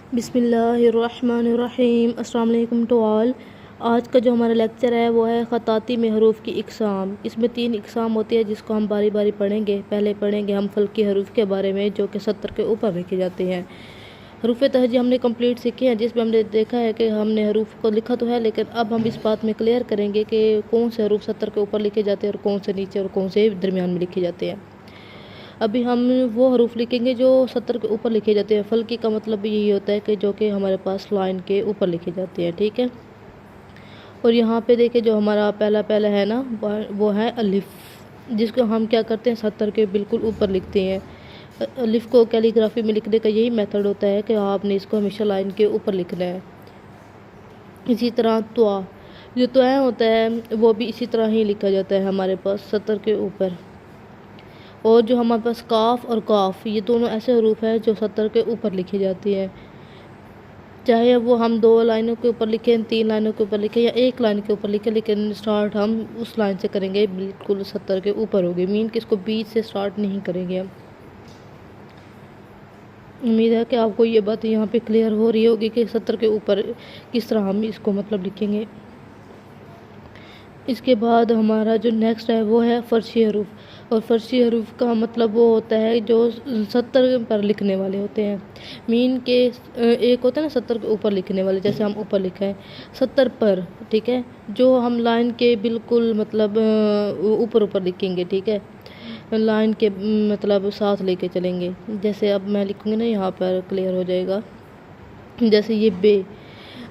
बिस्मिल्लाहिर्रहमानिर्रहीम। अस्सलाम वालेकुम टू ऑल। आज का जो हमारा लेक्चर है वो है ख़ताती में हरूफ की इक़साम। इसमें 3 इक़साम होती है जिसको हम बारी बारी पढ़ेंगे। पहले पढ़ेंगे हम फ़ल्की हरूफ के बारे में जो कि 70 के ऊपर लिखे जाते हैं। हरूफ तहजी हमने कंप्लीट सीखे हैं जिसमें हमने देखा है कि हमने हरूफ को लिखा तो है, लेकिन अब हम इस बात में क्लियर करेंगे कि कौन से हरूफ 70 के ऊपर लिखे जाते हैं और कौन से नीचे और कौन से दरमियान में लिखे जाते हैं। अभी हम वो हरूफ लिखेंगे जो 70 के ऊपर लिखे जाते हैं। फ़ल्की का मतलब भी यही होता है कि जो कि हमारे पास लाइन के ऊपर लिखे जाते हैं, ठीक है। और यहाँ पे देखिए जो हमारा पहला पहला है ना वो है अलिफ, जिसको हम क्या करते हैं 70 के बिल्कुल ऊपर लिखते हैं। अलिफ को कैलीग्राफी में लिखने का यही मेथड होता है कि आपने इसको हमेशा लाइन के ऊपर लिखना है। इसी तरह त्वा, जो त्वा होता है वो भी इसी तरह ही लिखा जाता है हमारे पास 70 के ऊपर। और जो हमारे पास काफ और काफ, ये दोनों ऐसे हरूफ हैं जो 70 के ऊपर लिखे जाती हैं। चाहे वो हम 2 लाइनों के ऊपर लिखें, 3 लाइनों के ऊपर लिखें या 1 लाइन के ऊपर लिखें, लेकिन स्टार्ट हम उस लाइन से करेंगे बिल्कुल 70 के ऊपर होगी। मीन कि इसको बीच से स्टार्ट नहीं करेंगे हम। उम्मीद है कि आपको ये बात यहाँ पे क्लियर हो रही होगी कि 70 के ऊपर किस तरह हम इसको मतलब लिखेंगे। इसके बाद हमारा जो नेक्स्ट है वो है फ़र्शी हरूफ। और फ़र्शी हरूफ का मतलब वो होता है जो 70 पर लिखने वाले होते हैं। मीन के एक होता है ना 70 के ऊपर लिखने वाले, जैसे हम ऊपर लिखा है 70 पर, ठीक है। जो हम लाइन के बिल्कुल मतलब ऊपर ऊपर लिखेंगे, ठीक है, लाइन के मतलब साथ लेके चलेंगे। जैसे अब मैं लिखूँगी ना, यहाँ पर क्लियर हो जाएगा। जैसे ये बे,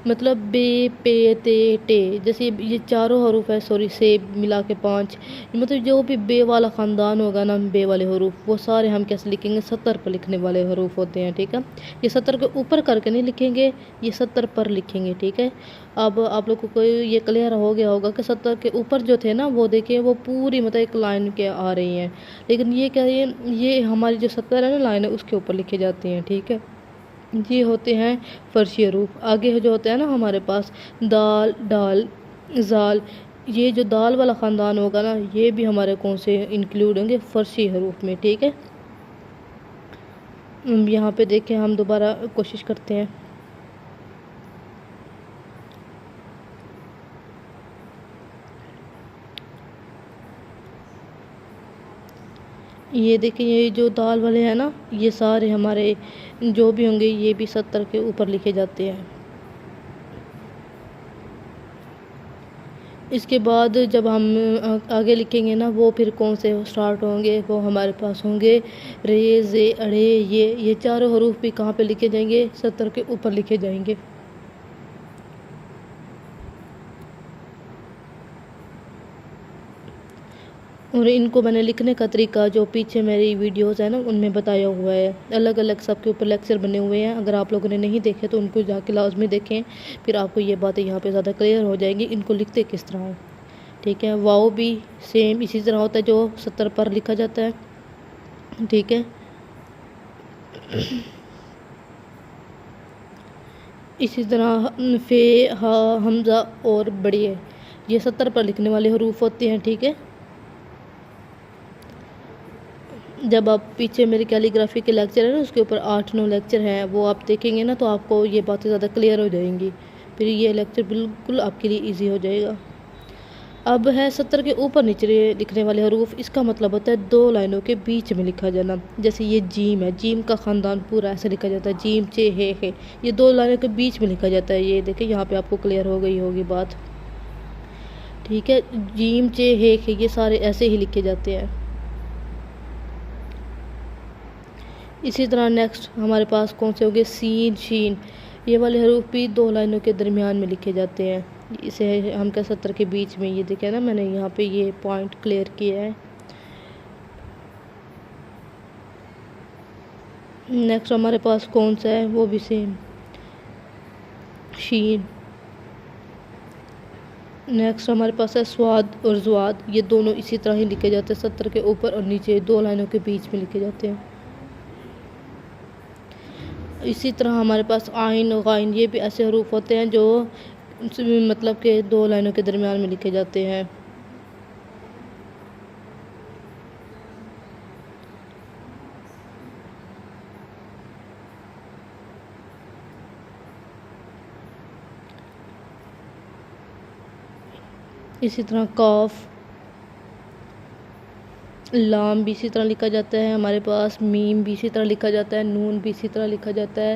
मतलब बे पे ते टे, जैसे ये चारों हरूफ है, सॉरी से मिला के 5, मतलब जो भी बे वाला ख़ानदान होगा ना, बे वाले हरूफ वो सारे हम कैसे लिखेंगे 70 पर लिखने वाले हरूफ होते हैं, ठीक है। ये 70 के ऊपर करके नहीं लिखेंगे, ये 70 पर लिखेंगे, ठीक है। अब आप लोगों को ये क्लियर हो गया होगा कि 70 के ऊपर जो थे ना वो देखिए वो पूरी मतलब एक लाइन के आ रही हैं, लेकिन ये क्या है, ये हमारी जो 70 है ना लाइन है उसके ऊपर लिखे जाती हैं, ठीक है। ये होते हैं फ़र्शी हरूफ। आगे जो होता है ना हमारे पास दाल, डाल, ज़ाल, ये जो दाल वाला ख़ानदान होगा ना ये भी हमारे कौन से इंक्लूड होंगे फ़र्शी हरूफ में, ठीक है। यहाँ पे देखें, हम दोबारा कोशिश करते हैं। ये देखें, ये जो दाल वाले हैं ना ये सारे हमारे जो भी होंगे ये भी 70 के ऊपर लिखे जाते हैं। इसके बाद जब हम आगे लिखेंगे ना वो फिर कौन से स्टार्ट होंगे, वो हमारे पास होंगे रे, जे, अड़े, ये चारों हरूफ भी कहाँ पे लिखे जाएंगे 70 के ऊपर लिखे जाएंगे। और इनको मैंने लिखने का तरीका जो पीछे मेरी वीडियोस है ना उनमें बताया हुआ है। अलग अलग सबके ऊपर लेक्चर बने हुए हैं, अगर आप लोगों ने नहीं देखे तो उनको जाके लाजमी देखें, फिर आपको ये बातें यहाँ पे ज़्यादा क्लियर हो जाएंगी इनको लिखते किस तरह है, ठीक है। वाओ भी सेम इसी तरह होता है जो 70 पर लिखा जाता है, ठीक है। इसी तरह फे, हा, हमज़ा और बड़े, ये 70 पर लिखने वाले हरूफ होते हैं, ठीक है। जब आप पीछे मेरी कैलीग्राफी के लेक्चर है ना उसके ऊपर 8-9 लेक्चर हैं, वो आप देखेंगे ना तो आपको ये बातें ज़्यादा क्लियर हो जाएंगी, फिर ये लेक्चर बिल्कुल आपके लिए इजी हो जाएगा। अब है 70 के ऊपर नीचे लिखने वाले हरूफ। इसका मतलब होता है 2 लाइनों के बीच में लिखा जाना। जैसे ये जीम है, जीम का ख़ानदान पूरा ऐसे लिखा जाता है, जीम चे हे, ये 2 लाइनों के बीच में लिखा जाता है। ये देखिए यहाँ पे आपको क्लियर हो गई होगी बात, ठीक है। जीम चे हे ये सारे ऐसे ही लिखे जाते हैं। इसी तरह नेक्स्ट हमारे पास कौन से हो गए सीन, शीन, ये वाले हरूफ भी 2 लाइनों के दरमियान में लिखे जाते हैं। इसे हम क्या 70 के बीच में, ये देखे ना मैंने यहाँ पे ये पॉइंट क्लियर किया है। नेक्स्ट हमारे पास कौन सा है, वो भी सेम शीन। नेक्स्ट हमारे पास है स्वाद और ज़वाद, ये दोनों इसी तरह ही लिखे जाते हैं, 70 के ऊपर और नीचे 2 लाइनों के बीच में लिखे जाते हैं। इसी तरह हमारे पास आइन और गाइन, ये भी ऐसे हरूफ होते हैं जो मतलब के 2 लाइनों के दरमियान में लिखे जाते हैं। इसी तरह काफ, लाम भी इसी तरह लिखा जाता है हमारे पास, मीम भी इसी तरह लिखा जाता है, नून भी इसी तरह लिखा जाता है।